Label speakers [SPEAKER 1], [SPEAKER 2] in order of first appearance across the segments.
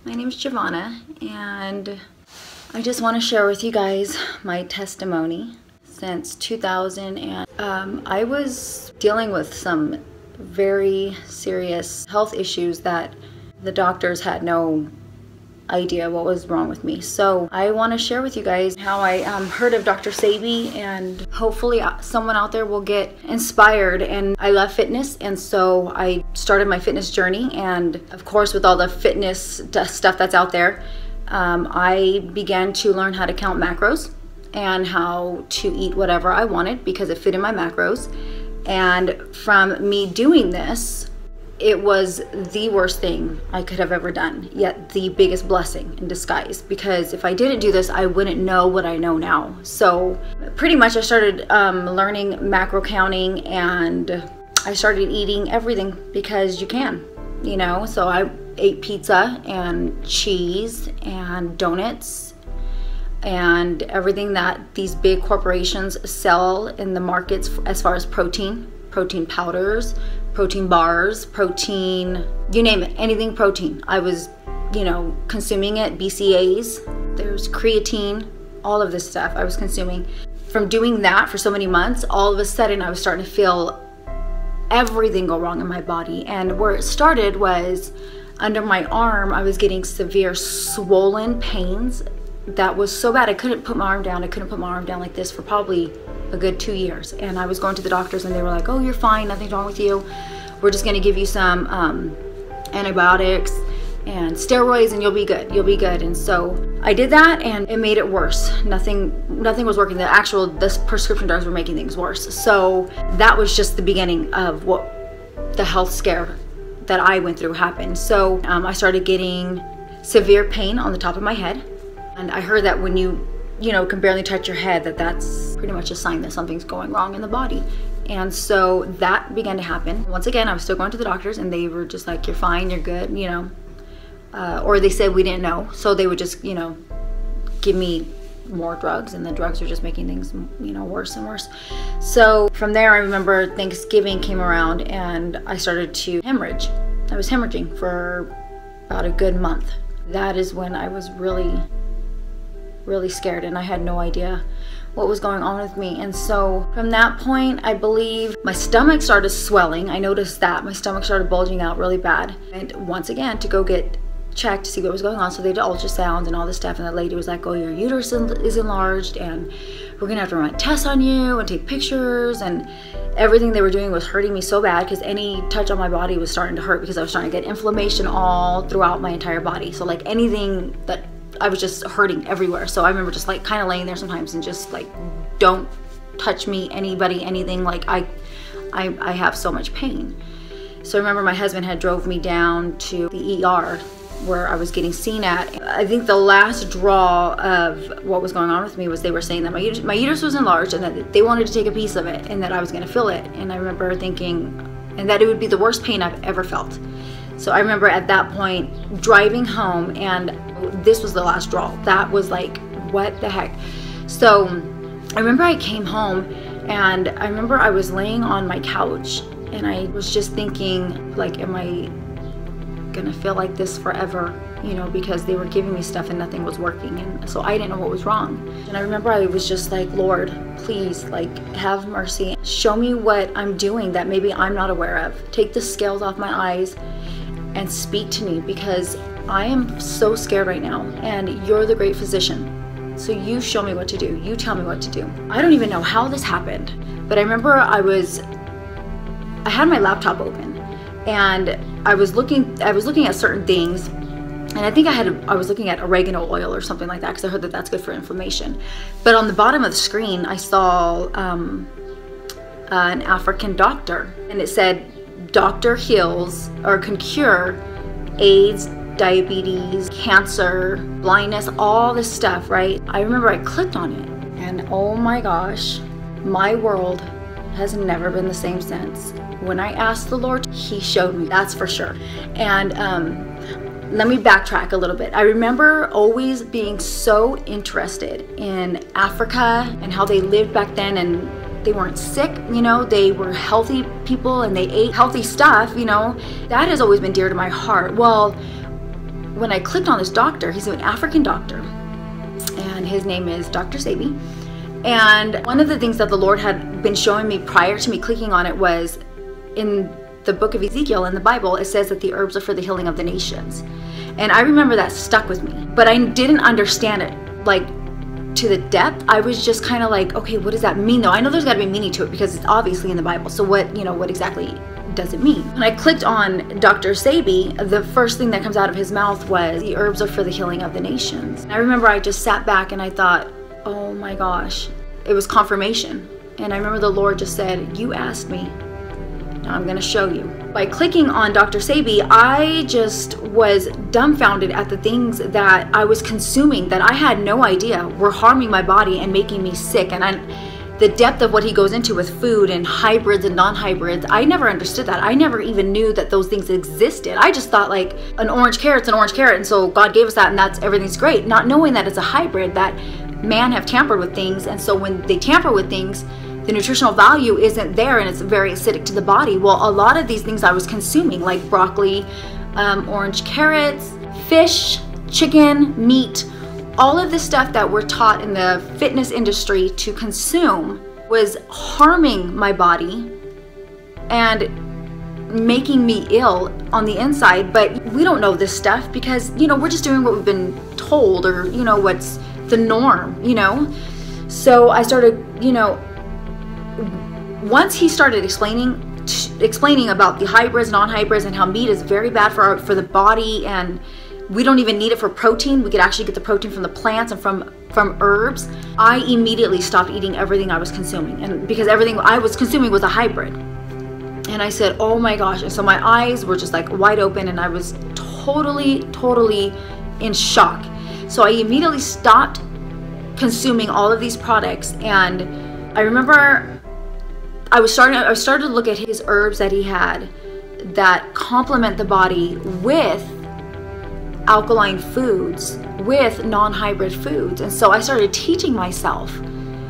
[SPEAKER 1] My name is Giovanna, and I just want to share with you guys my testimony. Since 2000, and I was dealing with some very serious health issues that the doctors had no idea what was wrong with me. So I want to share with you guys how I heard of Dr.Sebi, and hopefully someone out there will get inspired. And I love fitness, and so I started my fitness journey, and of course with all the fitness stuff that's out there, I began to learn how to count macros and how to eat whatever I wanted because it fit in my macros. And from me doing this, it was the worst thing I could have ever done, yet the biggest blessing in disguise, because if I didn't do this, I wouldn't know what I know now. So pretty much I started learning macro counting, and I started eating everything because you can, you know. So I ate pizza and cheese and donuts and everything that these big corporations sell in the markets as far as protein powders, protein bars, protein, you name it, anything protein. I was, you know, consuming it. BCAAs, there's creatine, all of this stuff I was consuming. From doing that for so many months, all of a sudden I was starting to feel everything go wrong in my body. And where it started was under my arm. I was getting severe swollen pains that was so bad I couldn't put my arm down. I couldn't put my arm down like this for probably a good 2 years. And I was going to the doctors, and they were like, oh, you're fine, nothing's wrong with you. We're just gonna give you some antibiotics and steroids, and you'll be good, you'll be good. And so I did that, and it made it worse. Nothing was working. This prescription drugs were making things worse. So that was just the beginning of what the health scare that I went through happened. So I started getting severe pain on the top of my head. And I heard that when you can barely touch your head, that's pretty much a sign that something's going wrong in the body. And so that began to happen. Once again, I was still going to the doctors, and they were just like, you're fine, you're good, you know. Or they said we didn't know. So they would just, you know, give me more drugs, and the drugs were just making things, you know, worse and worse. So from there, I remember Thanksgiving came around, and I started to hemorrhage. I was hemorrhaging for about a good month. That is when I was really scared, and I had no idea what was going on with me. And so from that point, I believe my stomach started swelling. I noticed that my stomach started bulging out really bad. And once again, to go get checked to see what was going on. So they did ultrasounds and all this stuff, and the lady was like, oh, your uterus is enlarged, and we're gonna have to run tests on you and take pictures. And everything they were doing was hurting me so bad, because any touch on my body was starting to hurt, because I was starting to get inflammation all throughout my entire body. So like anything that I was just hurting everywhere. So I remember just like kind of laying there sometimes and just like, don't touch me, anybody, anything. Like I have so much pain. So I remember my husband had drove me down to the ER where I was getting seen at. I think the last draw of what was going on with me was they were saying that my uterus was enlarged, and that they wanted to take a piece of it, and that I was gonna feel it. And I remember thinking, and that it would be the worst pain I've ever felt. So I remember at that point driving home, and this was the last draw. That was like, what the heck? So I remember I came home, and I remember I was laying on my couch, and I was just thinking, like, am I gonna feel like this forever? You know, because they were giving me stuff and nothing was working, and so I didn't know what was wrong. And I remember I was just like, Lord, please, like, have mercy. Show me what I'm doing that maybe I'm not aware of. Take the scales off my eyes and speak to me, because I am so scared right now, and you're the great physician. So you show me what to do. You tell me what to do. I don't even know how this happened, but I remember I had my laptop open, and I was looking at certain things, and I think I was looking at oregano oil or something like that, because I heard that that's good for inflammation. But on the bottom of the screen, I saw an African doctor, and it said, doctor heals or can cure AIDS, diabetes, cancer, blindness, all this stuff, right? I remember I clicked on it, and oh my gosh, my world has never been the same since. When I asked the Lord, He showed me, that's for sure. And let me backtrack a little bit. I remember always being so interested in Africa and how they lived back then, and they weren't sick, you know, they were healthy people, and they ate healthy stuff, you know. That has always been dear to my heart. Well, when I clicked on this doctor, he's an African doctor, and his name is Dr.Sebi. And one of the things that the Lord had been showing me prior to me clicking on it was in the book of Ezekiel in the Bible, it says that the herbs are for the healing of the nations. And I remember that stuck with me, but I didn't understand it like to the depth. I was just kind of like, okay, what does that mean though? I know there's got to be meaning to it because it's obviously in the Bible. So what exactly does it mean? When I clicked on Dr. Sebi, the first thing that comes out of his mouth was the herbs are for the healing of the nations. And I remember I just sat back and I thought, oh my gosh, it was confirmation. And I remember the Lord just said, you asked me, now I'm going to show you. By clicking on Dr. Sebi, I just was dumbfounded at the things that I was consuming that I had no idea were harming my body and making me sick. And the depth of what he goes into with food and hybrids and non-hybrids, I never understood that. I never even knew that those things existed. I just thought like an orange carrot's an orange carrot, and so God gave us that and that's everything's great. Not knowing that it's a hybrid, that man have tampered with things, and so when they tamper with things, the nutritional value isn't there and it's very acidic to the body. Well, a lot of these things I was consuming, like broccoli, orange carrots, fish, chicken, meat, all of the stuff that we're taught in the fitness industry to consume was harming my body and making me ill on the inside. But we don't know this stuff because, we're just doing what we've been told, or, what's the norm, So I started, once he started explaining about the hybrids, non-hybrids, and how meat is very bad for the body, and we don't even need it for protein. We could actually get the protein from the plants and from herbs. I immediately stopped eating everything I was consuming, and because everything I was consuming was a hybrid. And I said, oh my gosh. And so my eyes were just like wide open, and I was totally in shock. So I immediately stopped consuming all of these products. And I remember I started to look at his herbs that he had that complement the body with alkaline foods, with non-hybrid foods. And so I started teaching myself,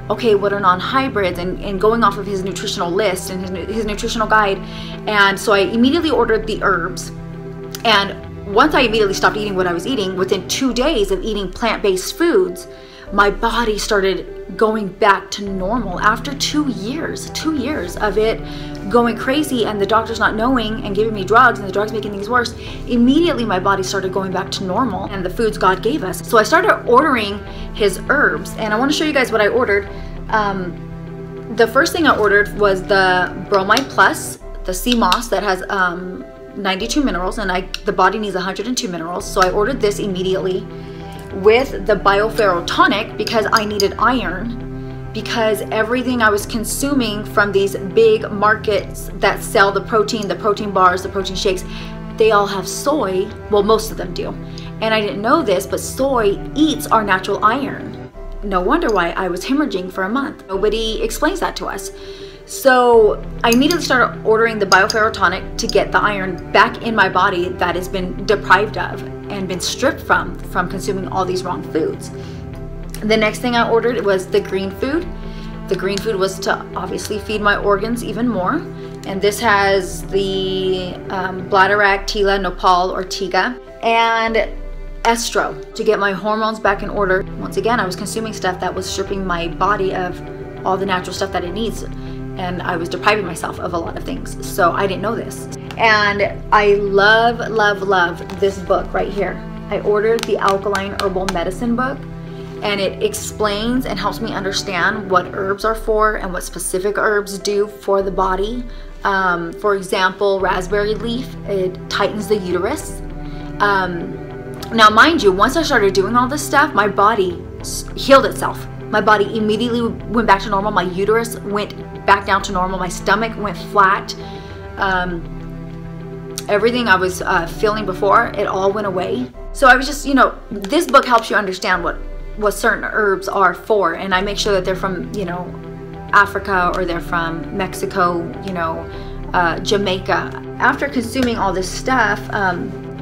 [SPEAKER 1] okay, what are non-hybrids, and going off of his nutritional list and his nutritional guide. And so I immediately ordered the herbs. And once I immediately stopped eating what I was eating, within 2 days of eating plant-based foods, my body started going back to normal after 2 years of it going crazy and the doctors not knowing and giving me drugs and the drugs making things worse. Immediately my body started going back to normal and the foods God gave us. So I started ordering his herbs, and I want to show you guys what I ordered. The first thing I ordered was the Bromide Plus, the sea moss that has 92 minerals, and the body needs 102 minerals. So I ordered this immediately with the BioFerro tonic because I needed iron, because everything I was consuming from these big markets that sell the protein bars, the protein shakes, they all have soy. Well, most of them do. And I didn't know this, but soy eats our natural iron. No wonder why I was hemorrhaging for a month. Nobody explains that to us. So I immediately started ordering the BioFerro tonic to get the iron back in my body that has been deprived of and been stripped from consuming all these wrong foods. The next thing I ordered was the green food. The green food was to obviously feed my organs even more. And this has the bladderwrack, tila, nopal, ortiga, and estro to get my hormones back in order. Once again, I was consuming stuff that was stripping my body of all the natural stuff that it needs, and I was depriving myself of a lot of things. So I didn't know this. And I love this book right here. I ordered the Alkaline Herbal Medicine book, and it explains and helps me understand what herbs are for and what specific herbs do for the body. For example, raspberry leaf, it tightens the uterus. Now mind you, once I started doing all this stuff, my body healed itself. My body immediately went back to normal. My uterus went back down to normal. My stomach went flat. Everything I was feeling before, it all went away. So I was just, this book helps you understand what certain herbs are for, and I make sure that they're from, Africa, or they're from Mexico, Jamaica. After consuming all this stuff,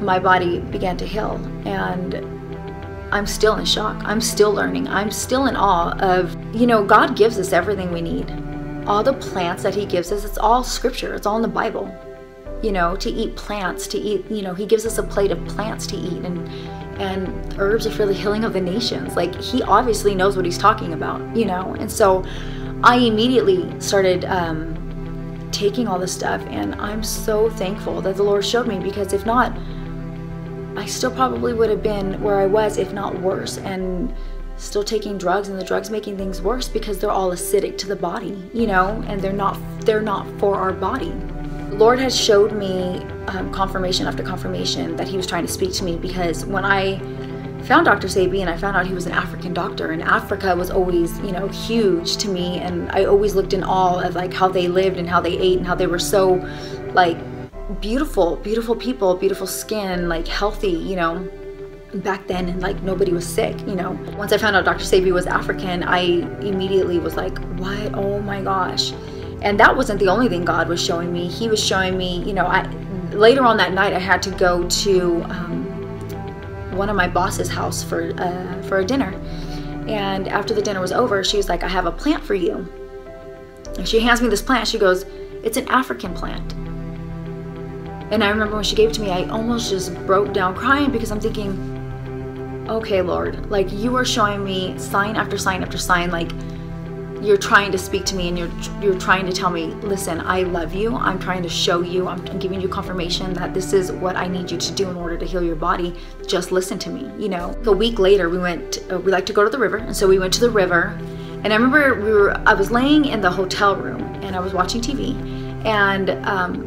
[SPEAKER 1] my body began to heal, and I'm still in shock. I'm still learning. I'm still in awe of, God gives us everything we need. All the plants that he gives us, it's all scripture. It's all in the Bible. you know, to eat plants, to eat, you know, he gives us a plate of plants to eat, and herbs are for the healing of the nations. Like, he obviously knows what he's talking about, you know. And so I immediately started taking all this stuff, and I'm so thankful that the Lord showed me, because if not, I still probably would have been where I was, if not worse, and still taking drugs, and the drugs making things worse because they're all acidic to the body, you know, and they're not for our body. The Lord has showed me confirmation after confirmation that he was trying to speak to me, because when I found Dr. Sebi and I found out he was an African doctor, and Africa was always, you know, huge to me, and I always looked in awe of like how they lived and how they ate and how they were so like beautiful people, beautiful skin, like healthy, you know, back then, and like nobody was sick, you know. Once I found out Dr. Sebi was African, I immediately was like, what? Oh my gosh. And that wasn't the only thing God was showing me. He was showing me, you know, later on that night I had to go to one of my boss's house for a dinner. And after the dinner was over, she was like, I have a plant for you. And she hands me this plant. She goes, it's an African plant. And I remember when she gave it to me, I almost just broke down crying, because I'm thinking, okay, Lord, like, you are showing me sign after sign after sign, like you're trying to speak to me, and you're trying to tell me, listen, I love you. I'm trying to show you, I'm giving you confirmation that this is what I need you to do in order to heal your body. Just listen to me, you know. A week later, we like to go to the river, and so we went to the river. And I remember I was laying in the hotel room, and I was watching TV, and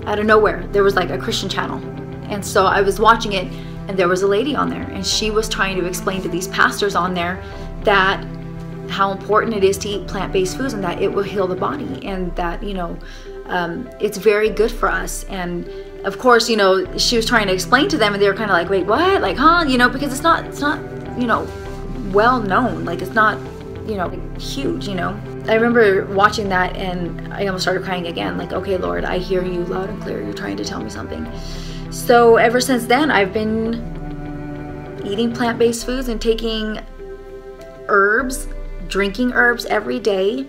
[SPEAKER 1] out of nowhere there was like a Christian channel, and so I was watching it, and there was a lady on there, and she was trying to explain to these pastors on there that how important it is to eat plant-based foods, and that it will heal the body, and that, you know, it's very good for us. And of course, you know, she was trying to explain to them, and they were kind of like, wait, what? Like, huh? You know, because it's not, you know, well known. Like, it's not, you know, huge, you know. I remember watching that, and I almost started crying again. Like, okay, Lord, I hear you loud and clear. You're trying to tell me something. So ever since then, I've been eating plant-based foods and taking herbs, drinking herbs every day,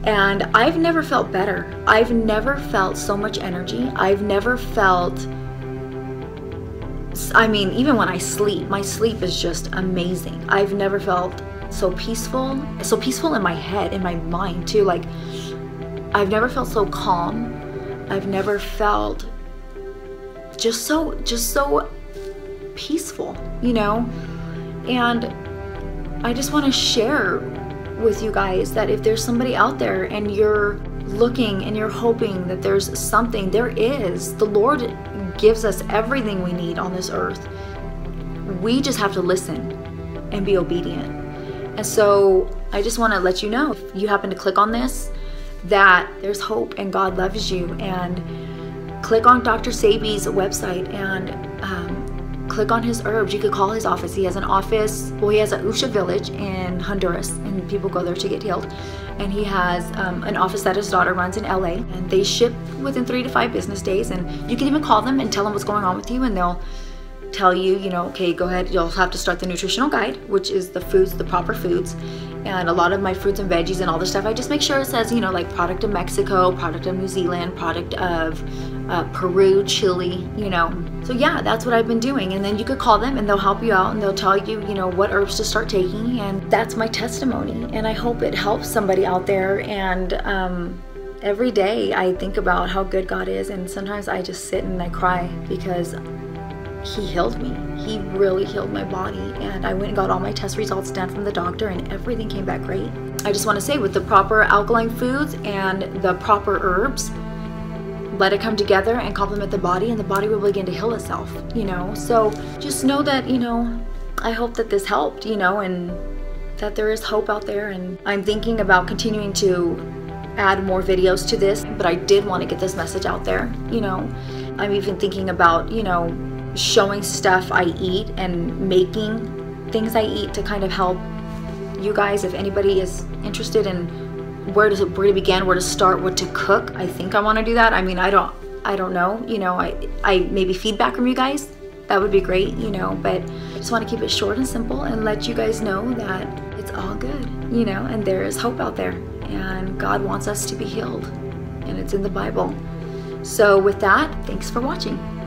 [SPEAKER 1] and I've never felt better. I've never felt so much energy. I've never felt, I mean, even when I sleep, my sleep is just amazing. I've never felt so peaceful in my head, in my mind too. Like, I've never felt so calm. I've never felt just so peaceful, you know. And I just want to share with you guys that if there's somebody out there and you're looking and you're hoping that there's something, there is. The Lord gives us everything we need on this earth. We just have to listen and be obedient. And so I just want to let you know, if you happen to click on this, that there's hope and God loves you. And click on Dr. Sebi's website and click on his herbs. You could call his office. He has an office, well, he has a Usha village in Honduras, and people go there to get healed. And he has an office that his daughter runs in LA, and they ship within 3 to 5 business days. And you can even call them and tell them what's going on with you, and they'll tell you, you know, okay, go ahead, you'll have to start the nutritional guide, which is the foods, the proper foods. And a lot of my fruits and veggies and all this stuff, I just make sure it says, you know, like product of Mexico, product of New Zealand, product of Peru, Chile, you know. So yeah, that's what I've been doing. And then you could call them and they'll help you out, and they'll tell you, you know, what herbs to start taking. And that's my testimony. And I hope it helps somebody out there. And every day I think about how good God is. And sometimes I just sit and I cry, because he healed me. He really healed my body. And I went and got all my test results done from the doctor, and everything came back great. I just want to say, with the proper alkaline foods and the proper herbs, let it come together and complement the body, and the body will begin to heal itself, you know. So just know that, you know, I hope that this helped, you know, and that there is hope out there. And I'm thinking about continuing to add more videos to this, but I did want to get this message out there, you know. I'm even thinking about, you know, showing stuff I eat and making things I eat to kind of help you guys, if anybody is interested in where to begin, where to start, what to cook. I think I want to do that. I mean, I don't know, you know. I maybe feedback from you guys, that would be great, you know. But I just want to keep it short and simple and let you guys know that it's all good, you know, and there is hope out there, and God wants us to be healed, and it's in the Bible. So with that, thanks for watching.